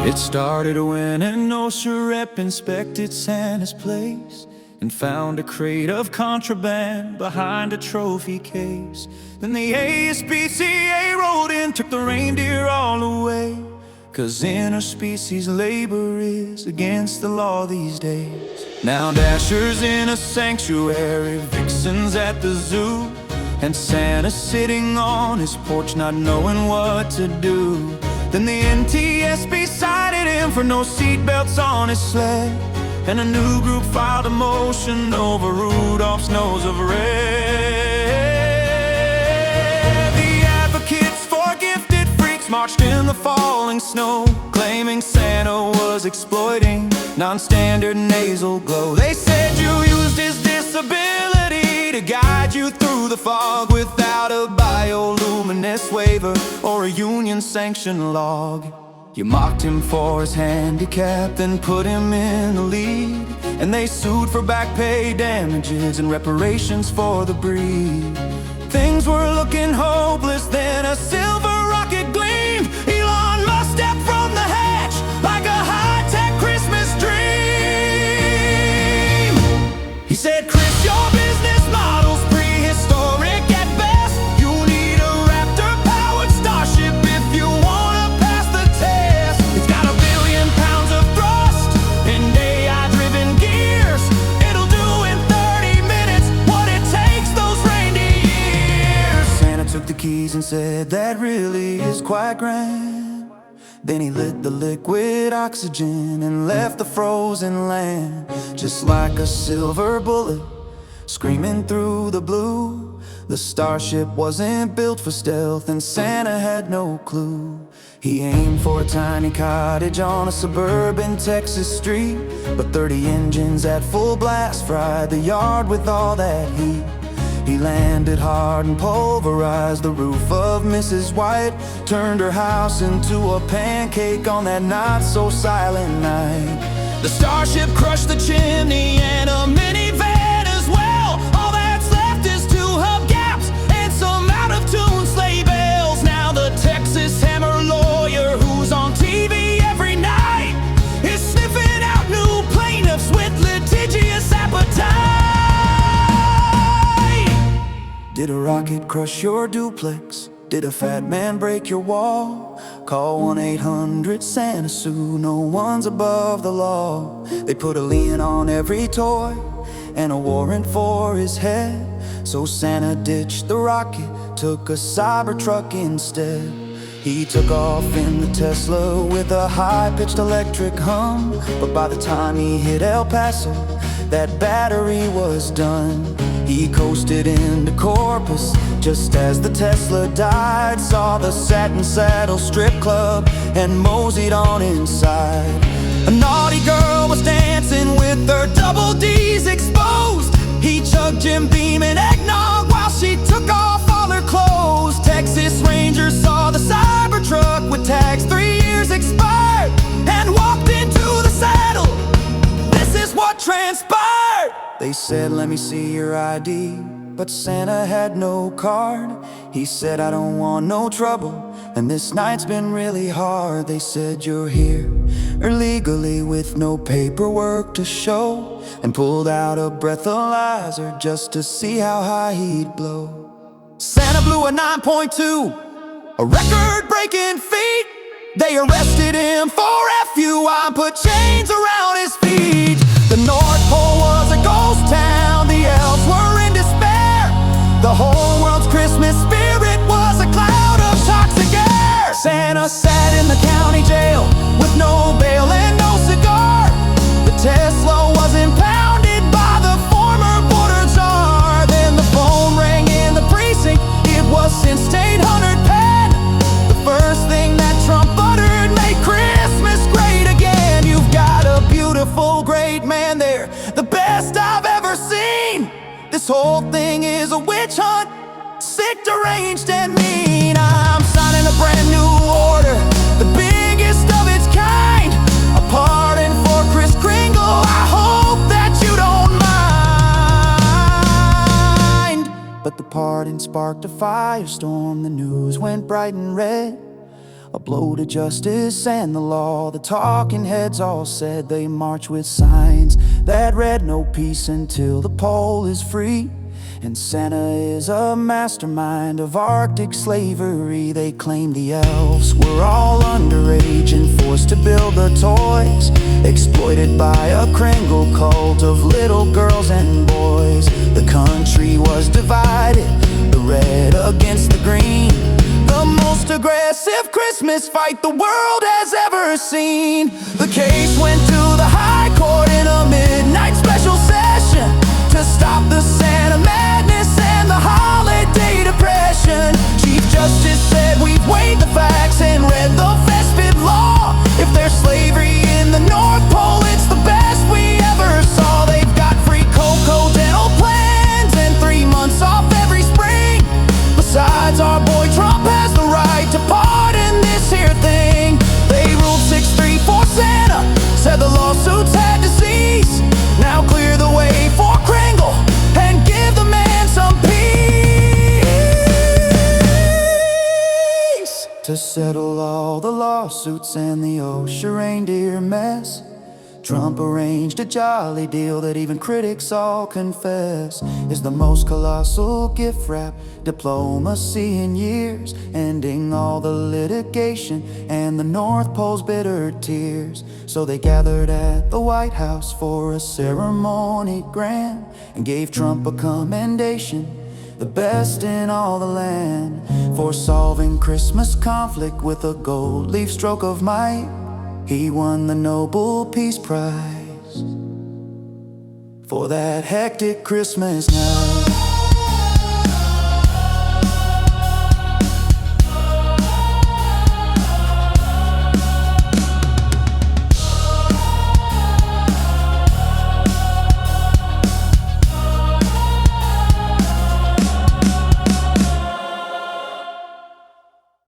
It started when an OSHA rep inspected Santa's place and found a crate of contraband behind a trophy case. Then the ASPCA rolled in, took the reindeer all away, 'cause interspecies labor is against the law these days. Now Dasher's in a sanctuary, Vixen's at the zoo, and Santa's sitting on his porch not knowing what to do. Then the NTSB cited him for no seatbelts on his sled, and a new group filed a motion over Rudolph's nose of red. The advocates for gifted freaks marched in the falling snow, claiming Santa was exploiting non-standard nasal glow. They said you used his disability to guide you through the fog without a bioluminescence waiver or a union-sanctioned log. You mocked him for his handicap, then put him in the lead, and they sued for back pay damages and reparations for the breed. Things were looking hopeless, then a silver rocket gleamed. Elon Musk stepped from the hatch like a high-tech Christmas dream. He said, "Chris, your business model's prehistoric at best. You need a Raptor-powered starship if you wanna pass the test. It's got 1 billion pounds of thrust and AI-driven gears. It'll do in 30 minutes what it takes those reindeer years." Santa took the keys and said, "That really is quite grand." Then he lit the liquid oxygen and left the frozen land, just like a silver bullet screaming through the blue. The starship wasn't built for stealth, and Santa had no clue. He aimed for a tiny cottage on a suburban Texas street, but 30 engines at full blast fried the yard with all that heat. He landed hard and pulverized the roof of Mrs. White, turned her house into a pancake on that not-so-silent night. The starship crushed the chimney and a minivan as well. All that's left is 2 hubcaps and some out-of-tune sleigh bells. Now the Texas Hammer lawyer, who's on TV every night, is sniffing out new plaintiffs with litigious appetite. Did a rocket crush your duplex? Did a fat man break your wall? Call 1-800-SANTA-SUE, no one's above the law. They put a lien on every toy and a warrant for his head, so Santa ditched the rocket, took a Cybertruck instead. He took off in the Tesla with a high-pitched electric hum, but by the time he hit El Paso, that battery was done. He coasted into Corpus just as the Tesla died, saw the Satin Saddle strip club and moseyed on inside. A naughty girl was dancing with her double D's exposed. He chugged Jim Beam and eggnog while she took off all her clothes. Texas Rangers saw the Cybertruck with tags 3 years expired and walked into the saddle. This is what transpired. They said, "Let me see your ID," but Santa had no card. He said, "I don't want no trouble, and this night's been really hard." They said, "You're here illegally with no paperwork to show," and pulled out a breathalyzer just to see how high he'd blow. Santa blew a 9.2, a record-breaking feat. They arrested him for FUI and put chains around his feet. The North Pole was a ghost town, the elves were in despair. The whole world's Christmas spirit was a cloud of toxic air. Santa sat in the county jail with no bail and no cigar. The Tesla was impounded by the former border czar. Then the phone rang in the precinct, it was since State Hunter Penn. The first thing that Trump uttered made Christmas great again. You've got a beautiful, great man there, the best I've ever seen. This whole thing is a witch hunt, sick, deranged, and mean. I'm signing a brand new order, the biggest of its kind. A pardon for Kris Kringle, I hope that you don't mind. But the pardon sparked a firestorm, the news went bright and red. a blow to justice and the law. The talking heads all said they march with signs that read no peace until the pole is free. And Santa is a mastermind of Arctic slavery. They claim the elves were all underage and forced to build the toys, exploited by a Kringle cult of little girls and boys. The country was divided, the red against the green, the most aggressive Christmas fight the world has ever seen. The case went to the high court in a midnight special session to stop the Santa madness and the holiday depression. Chief Justice said we've weighed the facts and read the festive law. If there's slavery in the North Pole, it's the best we ever saw. They've got free cocoa, dental plans, and 3 months off every spring. Besides, our boy Trump has the right to pardon this here thing. They ruled 6-3 for Santa, said the lawsuits had to cease. Now clear the way for Kringle and give the man some peace. To settle all the lawsuits and the OSHA reindeer mess, Trump arranged a jolly deal that even critics all confess is the most colossal gift wrap diplomacy in years, ending all the litigation and the North Pole's bitter tears. So they gathered at the White House for a ceremony grand and gave Trump a commendation, the best in all the land, for solving Christmas conflict with a gold leaf stroke of might. He won the Nobel Peace Prize for that hectic Christmas night.